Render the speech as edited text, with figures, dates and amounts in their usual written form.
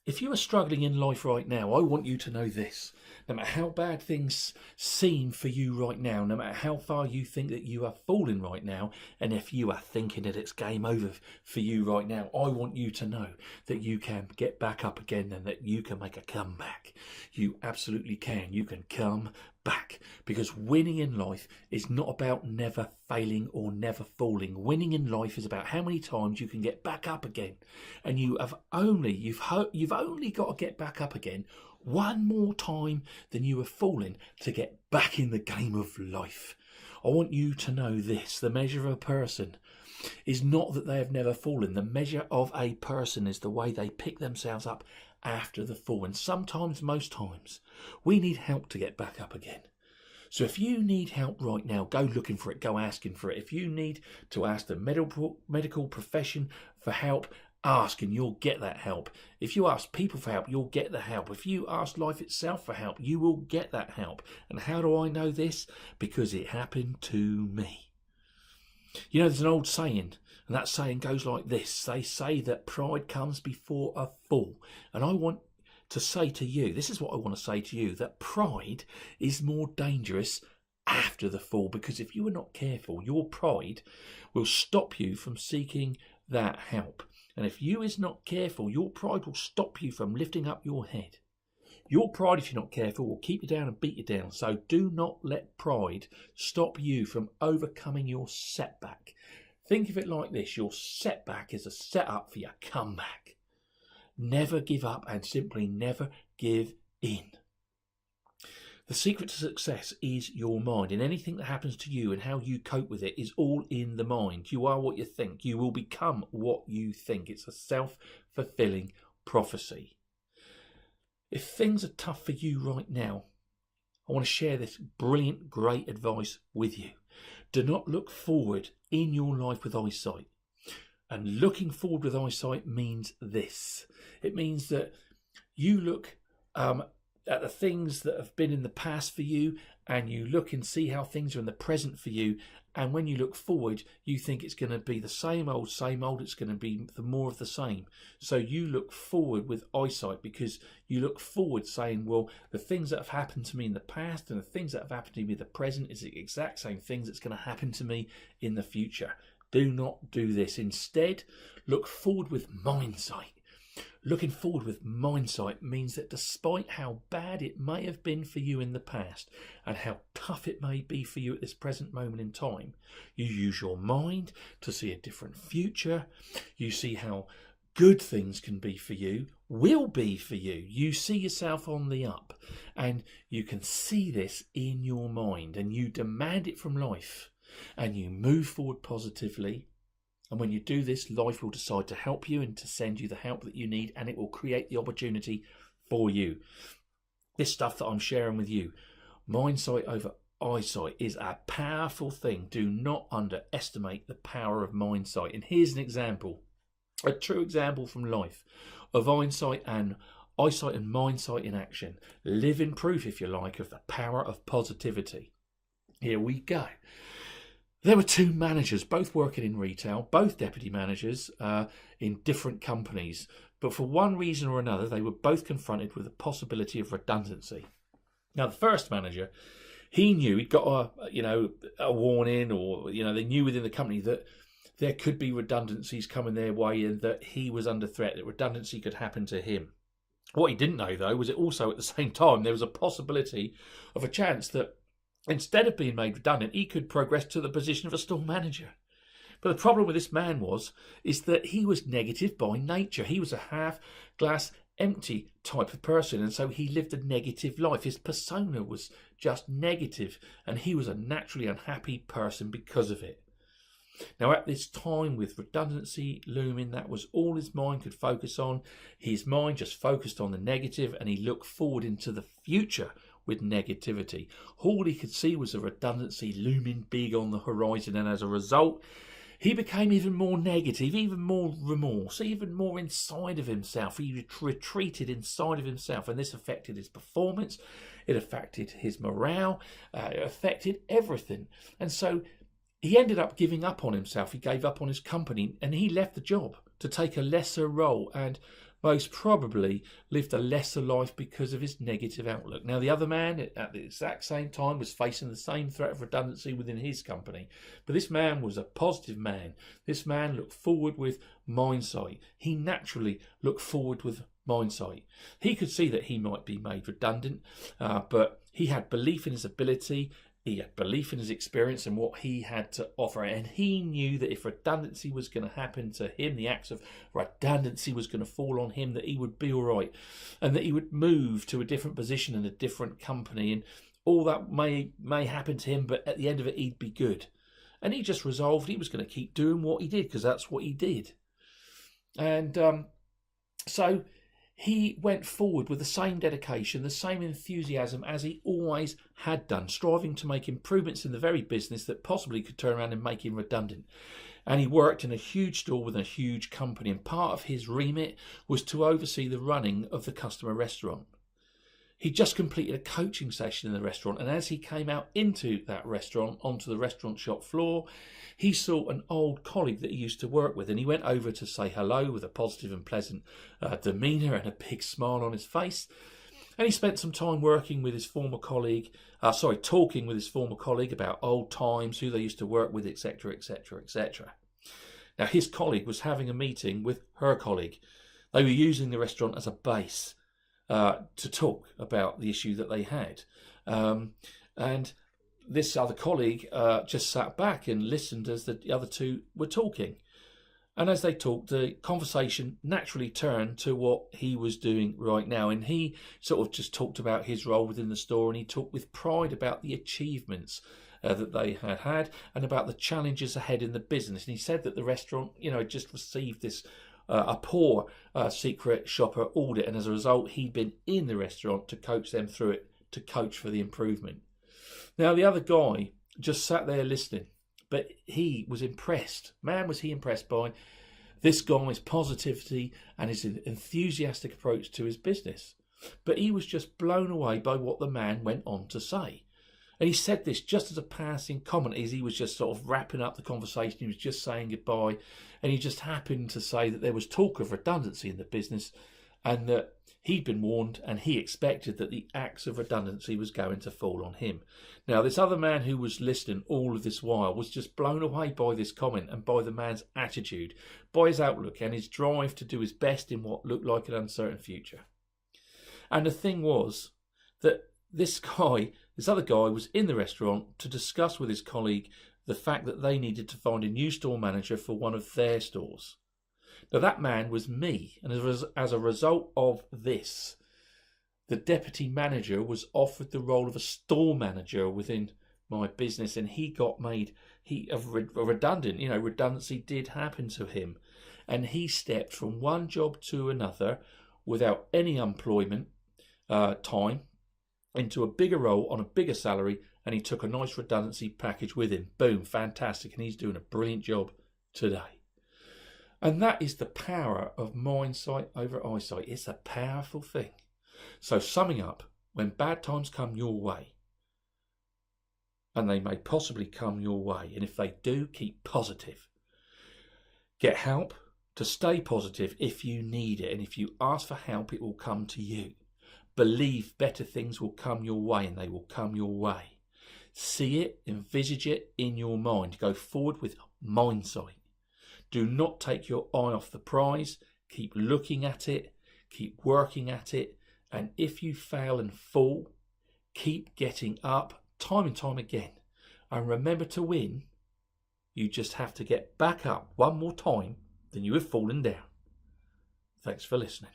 If you are struggling in life right now, I want you to know this. No matter how bad things seem for you right now, no matter how far you think that you are falling right now, and if you are thinking that it's game over for you right now, I want you to know that you can get back up again and that you can make a comeback. You absolutely can. You can come back, because winning in life is not about never failing or never falling. Winning in life is about how many times you can get back up again, and you've only got to get back up again one more time than you have fallen to get back in the game of life. I want you to know this: the measure of a person is not that they have never fallen. The measure of a person is the way they pick themselves up after the fall. And sometimes, most times, we need help to get back up again. So if you need help right now, go looking for it, go asking for it. If you need to ask the medical profession for help, ask and you'll get that help. If you ask people for help, you'll get the help. If you ask life itself for help, you will get that help. And how do I know this? Because it happened to me. You know, there's an old saying, and that saying goes like this. They say that pride comes before a fall. And I want to say to you, this is what I want to say to you, that pride is more dangerous after the fall, because if you are not careful, your pride will stop you from seeking that help. And if you is not careful, your pride will stop you from lifting up your head. Your pride, if you're not careful, will keep you down and beat you down. So do not let pride stop you from overcoming your setback. Think of it like this: your setback is a setup for your comeback. Never give up and simply never give in. The secret to success is your mind, and anything that happens to you and how you cope with it is all in the mind. You are what you think. You will become what you think. It's a self-fulfilling prophecy. If things are tough for you right now, I want to share this brilliant, great advice with you. Do not look forward in your life with eyesight. And looking forward with eyesight means this. It means that you look at the things that have been in the past for you, and you look and see how things are in the present for you. And when you look forward, you think it's going to be the same old, it's going to be the more of the same. So you look forward with eyesight, because you look forward saying, well, the things that have happened to me in the past and the things that have happened to me in the present is the exact same things that's going to happen to me in the future. Do not do this. Instead, look forward with mindsight. Looking forward with mindsight means that despite how bad it may have been for you in the past and how tough it may be for you at this present moment in time, you use your mind to see a different future. You see how good things can be for you, will be for you. You see yourself on the up, and you can see this in your mind, and you demand it from life, and you move forward positively. And when you do this, life will decide to help you and to send you the help that you need, and it will create the opportunity for you. This stuff that I'm sharing with you, mindsight over eyesight, is a powerful thing. Do not underestimate the power of mindsight. And here's an example, a true example from life of eyesight and mindsight in action. Living proof, if you like, of the power of positivity. Here we go. There were two managers, both working in retail, both deputy managers in different companies. But for one reason or another, they were both confronted with the possibility of redundancy. Now, the first manager, he knew he'd got a warning, or they knew within the company that there could be redundancies coming their way, and that he was under threat, that redundancy could happen to him. What he didn't know, though, was it also at the same time there was a possibility of a chance that instead of being made redundant, he could progress to the position of a store manager. But the problem with this man is that he was negative by nature. He was a half glass empty type of person, and so he lived a negative life. His persona was just negative, and he was a naturally unhappy person because of it. Now, at this time, with redundancy looming, that was all his mind could focus on. His mind just focused on the negative, and he looked forward into the future with negativity. All he could see was a redundancy looming big on the horizon, and as a result, he became even more negative, even more remorse, even more inside of himself. He retreated inside of himself, and this affected his performance, it affected his morale, it affected everything. And so he ended up giving up on himself. He gave up on his company, and he left the job to take a lesser role. And most probably lived a lesser life because of his negative outlook. Now, the other man at the exact same time was facing the same threat of redundancy within his company. But this man was a positive man. This man looked forward with mindsight. He naturally looked forward with mindsight. He could see that he might be made redundant, but he had belief in his ability. He had belief in his experience and what he had to offer. And he knew that if redundancy was going to happen to him, the axe of redundancy was going to fall on him, that he would be all right and that he would move to a different position in a different company. And all that may happen to him, but at the end of it, he'd be good. And he just resolved he was going to keep doing what he did because that's what he did. And so he went forward with the same dedication, the same enthusiasm as he always had done, striving to make improvements in the very business that possibly could turn around and make him redundant. And he worked in a huge store with a huge company, and part of his remit was to oversee the running of the customer restaurant. He just completed a coaching session in the restaurant, and as he came out into that restaurant, onto the restaurant shop floor, he saw an old colleague that he used to work with, and he went over to say hello with a positive and pleasant demeanour and a big smile on his face. And he spent some time working with his former colleague, talking with his former colleague about old times, who they used to work with, etc., etc., etc. Now, his colleague was having a meeting with her colleague. They were using the restaurant as a base to talk about the issue that they had. And this other colleague just sat back and listened as the other two were talking. And as they talked, the conversation naturally turned to what he was doing right now. And he sort of just talked about his role within the store, and he talked with pride about the achievements that they had had and about the challenges ahead in the business. And he said that the restaurant, had just received this a poor secret shopper audit, and as a result he'd been in the restaurant to coach them through it, to coach for the improvement. Now, the other guy just sat there listening, but he was impressed. Man, was he impressed by this guy's positivity and his enthusiastic approach to his business. But he was just blown away by what the man went on to say. And he said this just as a passing comment, as he was just sort of wrapping up the conversation. He was just saying goodbye, and he just happened to say that there was talk of redundancy in the business, and that he'd been warned and he expected that the axe of redundancy was going to fall on him. Now, this other man who was listening all of this while was just blown away by this comment and by the man's attitude, by his outlook and his drive to do his best in what looked like an uncertain future. And the thing was that this other guy was in the restaurant to discuss with his colleague the fact that they needed to find a new store manager for one of their stores. Now, that man was me, and as a result of this, the deputy manager was offered the role of a store manager within my business, and he got made redundant. Redundancy did happen to him, and he stepped from one job to another without any employment time into a bigger role on a bigger salary, and he took a nice redundancy package with him. Boom, fantastic, and he's doing a brilliant job today. And that is the power of mindsight over eyesight. It's a powerful thing. So summing up, when bad times come your way, and they may possibly come your way, and if they do, keep positive. Get help to stay positive if you need it, and if you ask for help, it will come to you. Believe better things will come your way, and they will come your way. See it, envisage it in your mind. Go forward with mindsight. Do not take your eye off the prize. Keep looking at it. Keep working at it. And if you fail and fall, keep getting up time and time again. And remember, to win, you just have to get back up one more time than you have fallen down. Thanks for listening.